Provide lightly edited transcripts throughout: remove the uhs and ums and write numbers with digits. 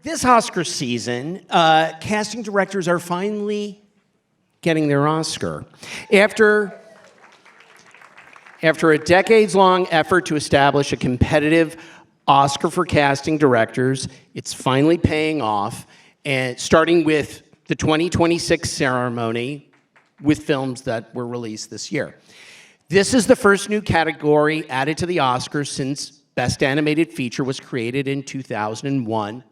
This Oscar season, casting directors are finally getting their Oscar. After a decades-long effort to establish a competitive Oscar for casting directors, it's finally paying off, and starting with the 2026 ceremony with films that were released this year. This is the first new category added to the Oscars since Best Animated Feature was created in 2001.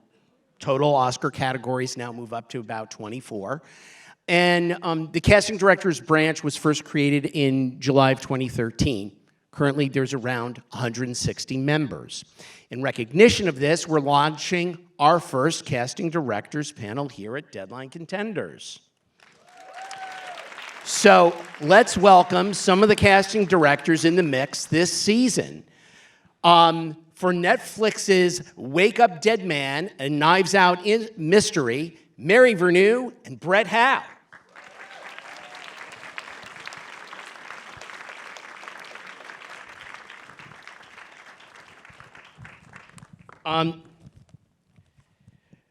Total Oscar categories now move up to about 24. And the casting directors branch was first created in July of 2013. Currently, there's around 160 members. In recognition of this, we're launching our first casting directors panel here at Deadline Contenders. So let's welcome some of the casting directors in the mix this season. For Netflix's Wake Up Dead Man and Knives Out Mystery, Mary Vernieu and Brett Howe.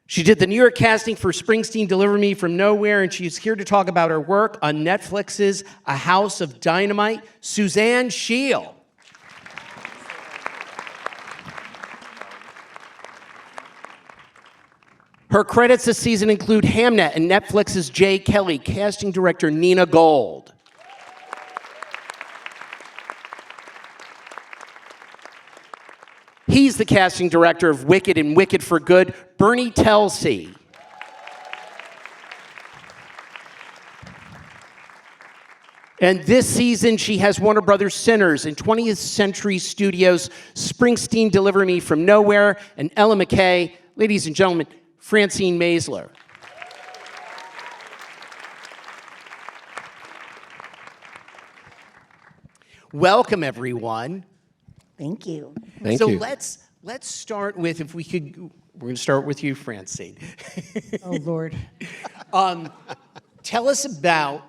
She did the New York casting for Springsteen, Deliver Me From Nowhere, and she's here to talk about her work on Netflix's A House of Dynamite, Susanne Scheel. Her credits this season include Hamnet and Netflix's Jay Kelly, casting director Nina Gold. He's the casting director of Wicked and Wicked for Good, Bernie Telsey. And this season, she has Warner Brothers Sinners and 20th Century Studios' Springsteen, Deliver Me From Nowhere, and Ella McKay. Ladies and gentlemen, Francine Maisler. Welcome, everyone. Thank you. Thank you. So let's start with, if we could, we're going to start with you, Francine. Oh, Lord. Tell us about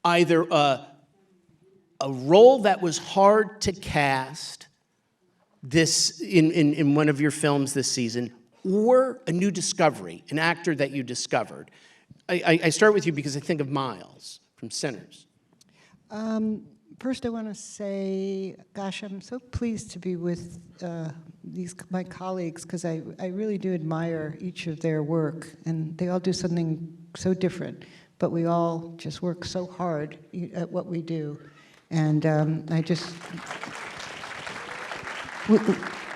either a role that was hard to cast this in one of your films this season, or a new discovery, an actor that you discovered. I start with you because I think of Miles from Sinners. First, I want to say, gosh, I'm so pleased to be with my colleagues, because I really do admire each of their work, and they all do something so different, but we all just work so hard at what we do, and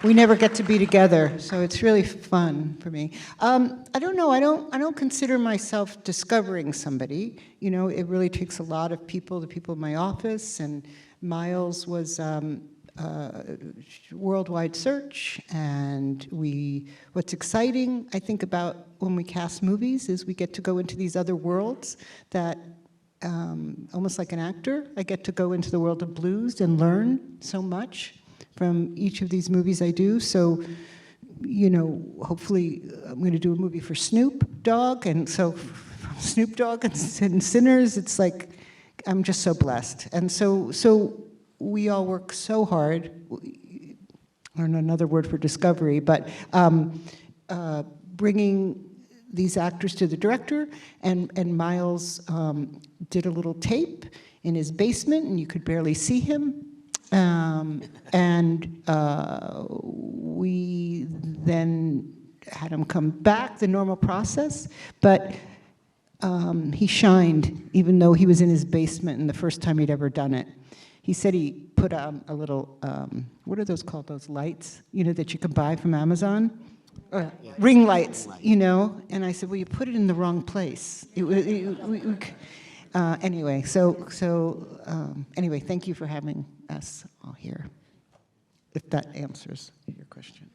we never get to be together, so it's really fun for me. I don't know. I don't consider myself discovering somebody. You know, it really takes a lot of people. The people in my office, and Miles was a worldwide search. And what's exciting, I think, about when we cast movies is we get to go into these other worlds that. Almost like an actor, I get to go into the world of blues and learn so much from each of these movies I do. So, you know, hopefully I'm going to do a movie for Snoop Dogg, and so from Snoop Dogg and Sinners, it's like I'm just so blessed. And so we all work so hard. I don't know another word for discovery, but bringing these actors to the director, and Miles did a little tape in his basement, and you could barely see him. We then had him come back, the normal process, but he shined, even though he was in his basement and the first time he'd ever done it. He said he put on a little, what are those called, those lights, you know, that you can buy from Amazon? Ring lights, you know, and I said, well, you put it in the wrong place. Anyway, anyway, thank you for having us all here, if that answers your question.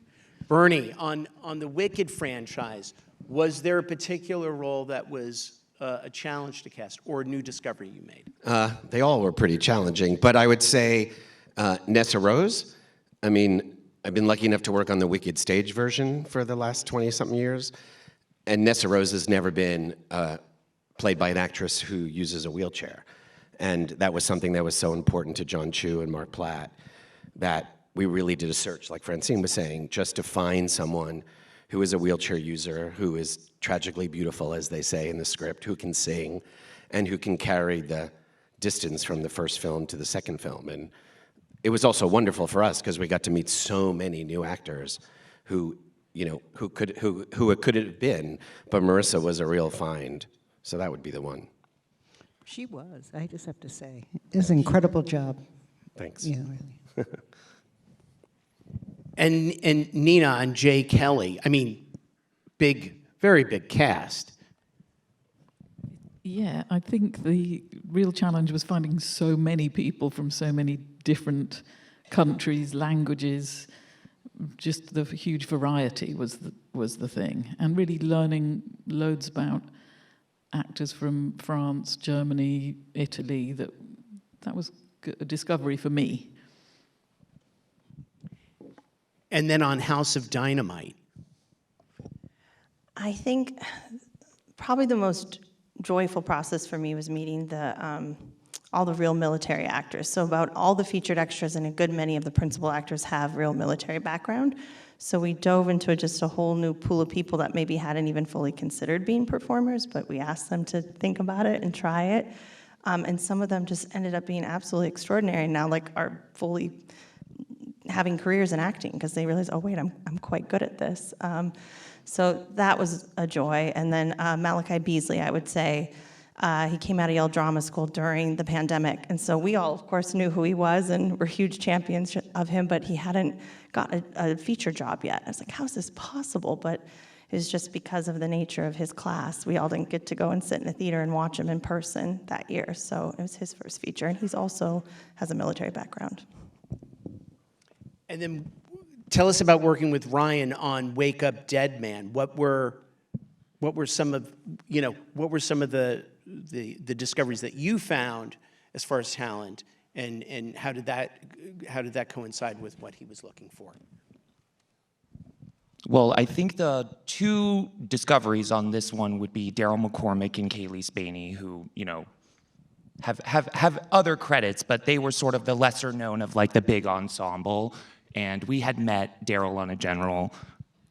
Bernie, on the Wicked franchise, was there a particular role that was a challenge to cast, or a new discovery you made? They all were pretty challenging, but I would say Nessarose. I mean, I've been lucky enough to work on the Wicked stage version for the last 20-something years, and Nessarose has never been played by an actress who uses a wheelchair. And that was something that was so important to John Chu and Mark Platt, that we really did a search, like Francine was saying, just to find someone who is a wheelchair user, who is tragically beautiful, as they say in the script, who can sing, and who can carry the distance from the first film to the second film. And it was also wonderful for us because we got to meet so many new actors who, you know, who it could have been, but Marissa was a real find. So that would be the one. She was, I just have to say. It was an incredible job. Thanks. Yeah, really. And Nina and Jay Kelly, I mean, very big cast. Yeah, I think the real challenge was finding so many people from so many different countries, languages. Just the huge variety was the thing, and really learning loads about actors from France, Germany, Italy. That was a discovery for me. And then on House of Dynamite. I think probably the most joyful process for me was meeting all the real military actors. So about all the featured extras and a good many of the principal actors have real military background. So we dove into just a whole new pool of people that maybe hadn't even fully considered being performers, but we asked them to think about it and try it. And some of them just ended up being absolutely extraordinary and now like are fully having careers in acting because they realize, oh wait, I'm quite good at this. So that was a joy. And then Malachi Beasley, I would say, he came out of Yale Drama School during the pandemic. And so we all, of course, knew who he was and were huge champions of him, but he hadn't got a feature job yet. I was like, how is this possible? But it was just because of the nature of his class. We all didn't get to go and sit in a theater and watch him in person that year. So it was his first feature. And he's also has a military background. And then tell us about working with Ryan on Wake Up Dead Man. What were some of the discoveries that you found as far as talent, and how did that coincide with what he was looking for? Well, I think the two discoveries on this one would be Daryl McCormick and Kaylee Spaney, who, you know, have other credits, but they were sort of the lesser known of like the big ensemble. And we had met Daryl on a general,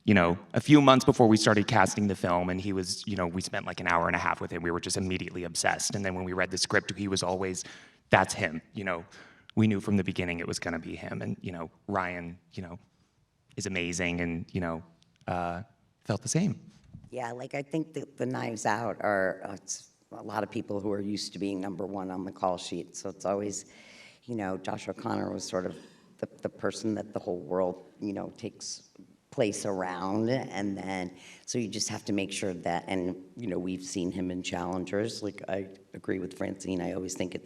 you know, a few months before we started casting the film, and he was, you know, we spent like an hour and a half with him. We were just immediately obsessed. And then when we read the script, he was always, that's him. You know, we knew from the beginning it was going to be him. And, you know, Ryan, you know, is amazing, and, you know, felt the same. Yeah, like I think the Knives Out are, it's a lot of people who are used to being number one on the call sheet. So it's always, you know, Josh O'Connor was sort of the person that the whole world, you know, takes place around. And then, so you just have to make sure that, and, you know, we've seen him in challengers. Like, I agree with Francine. I always think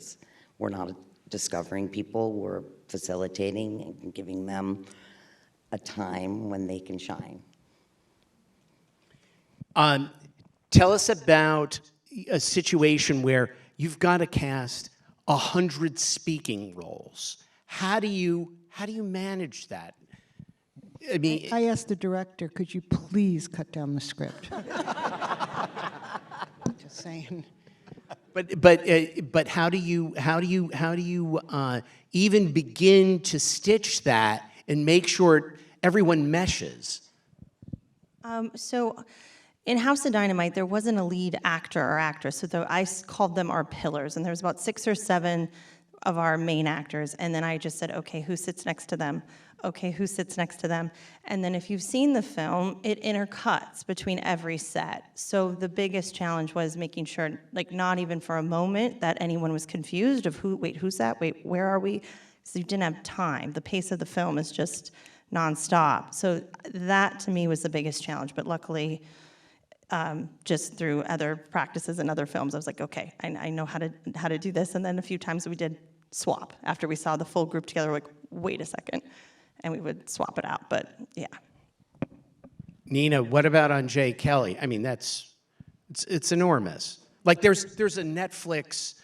we're not discovering people, we're facilitating and giving them a time when they can shine. Tell us about a situation where you've got to cast 100 speaking roles. How do you manage that? I mean, I asked the director, could you please cut down the script? Just saying. But how do you even begin to stitch that and make sure everyone meshes? So in House of Dynamite, there wasn't a lead actor or actress, so I called them our pillars, and there was about 6 or 7 of our main actors, and then I just said, okay, who sits next to them? Okay, who sits next to them? And then if you've seen the film, it intercuts between every set. So the biggest challenge was making sure, like, not even for a moment that anyone was confused of who's that? Wait, where are we? So you didn't have time. The pace of the film is just nonstop. So that, to me, was the biggest challenge. But luckily, just through other practices and other films, I was like, okay, I know how to do this. And then a few times we did swap. After we saw the full group together, we're like, wait a second. And we would swap it out, but yeah. Nina, what about on Jay Kelly? I mean, it's enormous. Like there's a Netflix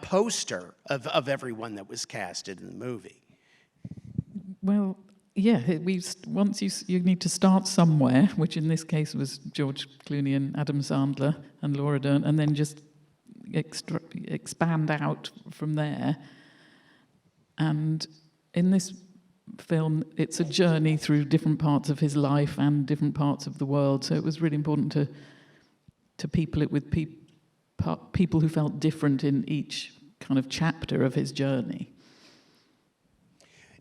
poster of everyone that was casted in the movie. Well, yeah, once you need to start somewhere, which in this case was George Clooney and Adam Sandler and Laura Dern, and then just expand out from there. And in this film, it's a journey through different parts of his life and different parts of the world. So it was really important to people it with people who felt different in each kind of chapter of his journey.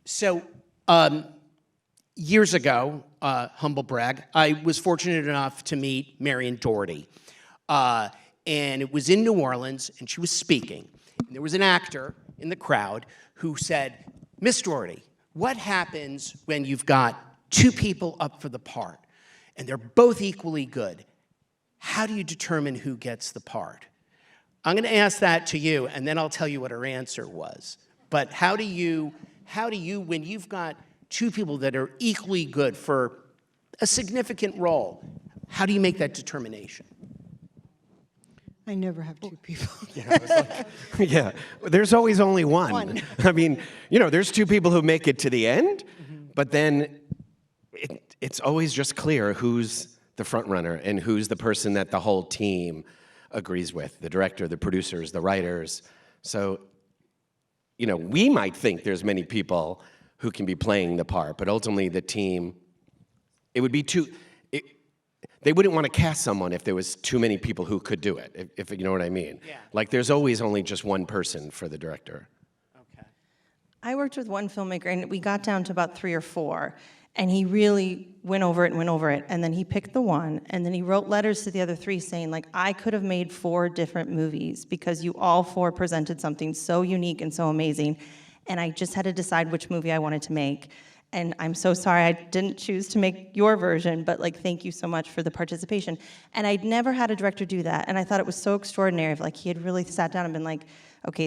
So, years ago, humble brag, I was fortunate enough to meet Marion Doherty. And it was in New Orleans, and she was speaking. And there was an actor in the crowd who said, "Miss Doherty, what happens when you've got two people up for the part, and they're both equally good? How do you determine who gets the part?" I'm going to ask that to you, and then I'll tell you what her answer was. But how do you, when you've got two people that are equally good for a significant role, how do you make that determination? I never have two people. Yeah, there's always only one. I mean, there's two people who make it to the end, but then it's always just clear who's the front runner and who's the person that the whole team agrees with, the director, the producers, the writers. So, we might think there's many people who can be playing the part, but ultimately the team, it would be they wouldn't want to cast someone if there was too many people who could do it, if you know what I mean. Yeah. Like, there's always only just one person for the director. Okay. I worked with one filmmaker, and we got down to about 3 or 4, and he really went over it, and then he picked the one, and then he wrote letters to the other 3 saying, like, I could have made 4 different movies because you all 4 presented something so unique and so amazing, and I just had to decide which movie I wanted to make. And I'm so sorry I didn't choose to make your version, but thank you so much for the participation. And I'd never had a director do that, and I thought it was so extraordinary. He had really sat down and been like, okay,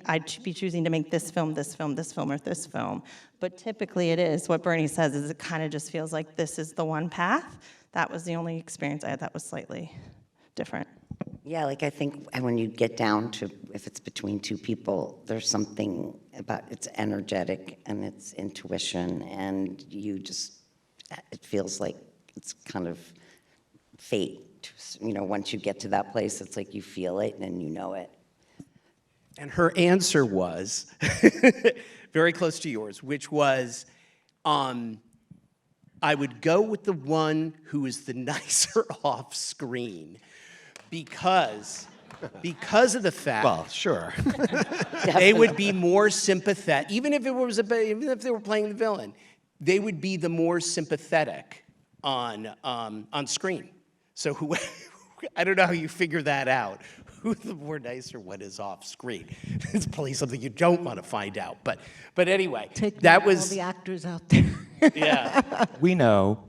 I'd be choosing to make this film, this film, this film, or this film. But typically it is, what Bernie says is it kind of just feels like this is the one path. That was the only experience I had that was slightly different. Yeah, I think when you get down to, if it's between two people, there's something about, it's energetic and it's intuition, and it feels like it's kind of fate. Once you get to that place, it's like you feel it and you know it. And her answer was very close to yours, which was, I would go with the one who is the nicer off screen because of the fact, Well, sure. they would be more sympathetic, even if they were playing the villain, they would be the more sympathetic on screen. So I don't know how you figure that out. Who the more nicer one is off screen? It's probably something you don't want to find out. But anyway, that was all the actors out there. yeah. We know.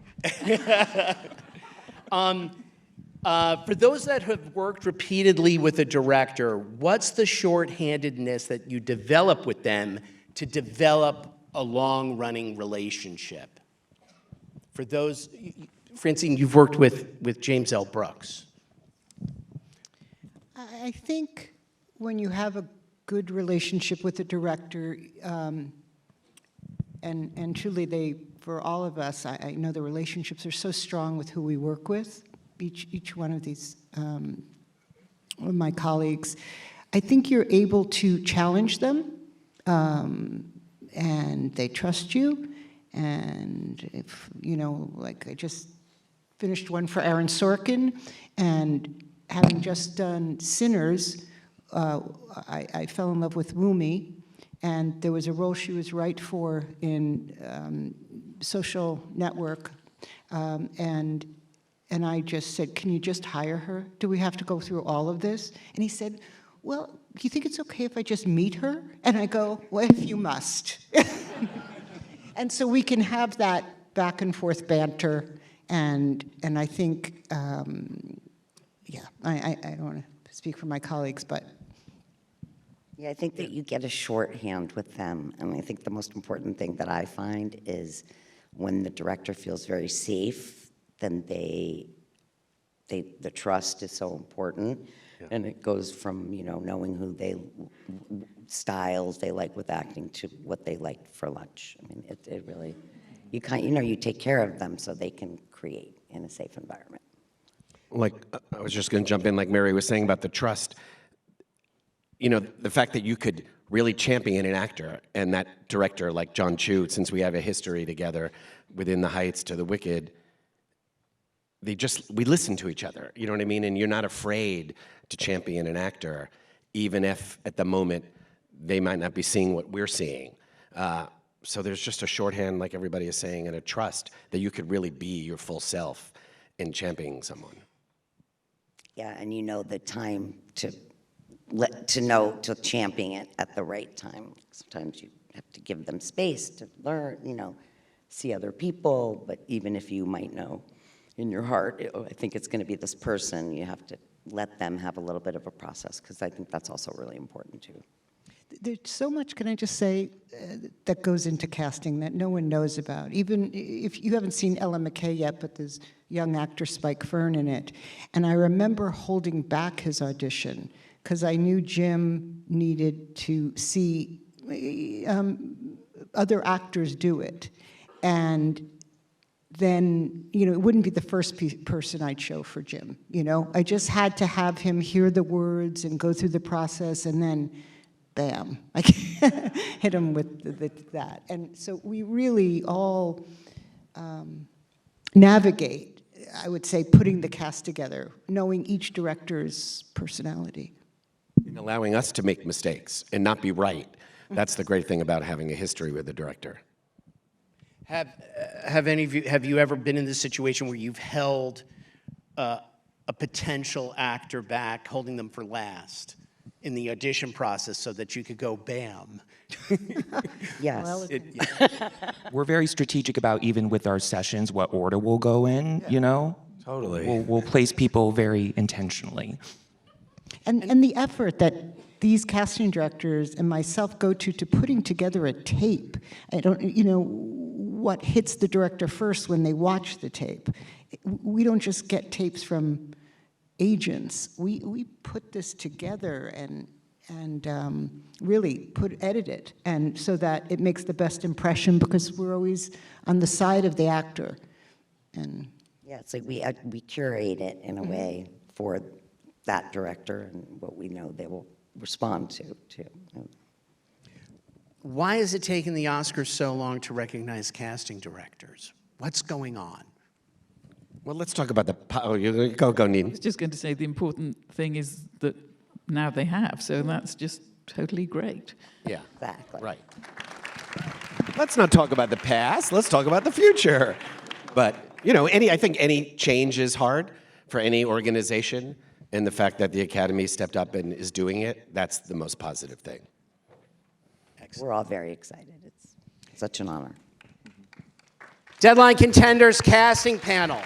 For those that have worked repeatedly with a director, what's the shorthandedness that you develop with them to develop a long-running relationship? For those, Francine, you've worked with James L. Brooks. I think when you have a good relationship with a director, and truly for all of us, I know the relationships are so strong with who we work with, each one of these, of my colleagues. I think you're able to challenge them, and they trust you, and if, I just finished one for Aaron Sorkin, and having just done Sinners, I fell in love with Wumi, and there was a role she was right for in Social Network, and I just said, can you just hire her? Do we have to go through all of this? And he said, well, do you think it's okay if I just meet her? And I go, well, if you must. And so we can have that back and forth banter, and I think, yeah, I don't want to speak for my colleagues, but. Yeah, I think that you get a shorthand with them. And I think the most important thing that I find is when the director feels very safe, then the trust is so important. Yeah. And it goes from, knowing who styles they like with acting to what they like for lunch. I mean, it really, you take care of them so they can create in a safe environment. I was just going to jump in, like Mary was saying about the trust. The fact that you could really champion an actor, and that director, like John Chu, since we have a history together within the Heights to the Wicked, we listen to each other, you know what I mean? And you're not afraid to champion an actor, even if at the moment they might not be seeing what we're seeing. So there's just a shorthand, like everybody is saying, and a trust that you could really be your full self in championing someone. Yeah, and you know the time to champion it at the right time. Sometimes you have to give them space to learn, see other people, but even if you might know in your heart, I think it's going to be this person, you have to let them have a little bit of a process, because I think that's also really important too. There's so much, can I just say, that goes into casting that no one knows about. Even if you haven't seen Ella McKay yet, but there's young actor Spike Fern in it. And I remember holding back his audition because I knew Jim needed to see other actors do it. And then, it wouldn't be the first person I'd show for Jim, I just had to have him hear the words and go through the process, and then bam, I hit him with that. And so we really all navigate, I would say, putting the cast together, knowing each director's personality. And allowing us to make mistakes and not be right. That's the great thing about having a history with a director. Have you ever been in this situation where you've held a potential actor back, holding them for last in the audition process so that you could go bam? Yes. We're very strategic about, even with our sessions, what order we'll go in, Totally. We'll place people very intentionally. And the effort that these casting directors and myself go to putting together a tape. I don't, what hits the director first when they watch the tape. We don't just get tapes from agents. We put this together and really edit it, and so that it makes the best impression, because we're always on the side of the actor. And Yeah, it's like we curate it in a way for that director and what we know they will respond to. Why is it taking the Oscars so long to recognize casting directors? What's going on? Well, let's talk about go, Neen. I was just going to say the important thing is that now they have, so that's just totally great. Yeah, Exactly. right. Let's not talk about the past. Let's talk about the future. But, I think any change is hard for any organization, and the fact that the Academy stepped up and is doing it, that's the most positive thing. We're all very excited. It's such an honor. Deadline Contenders casting panel.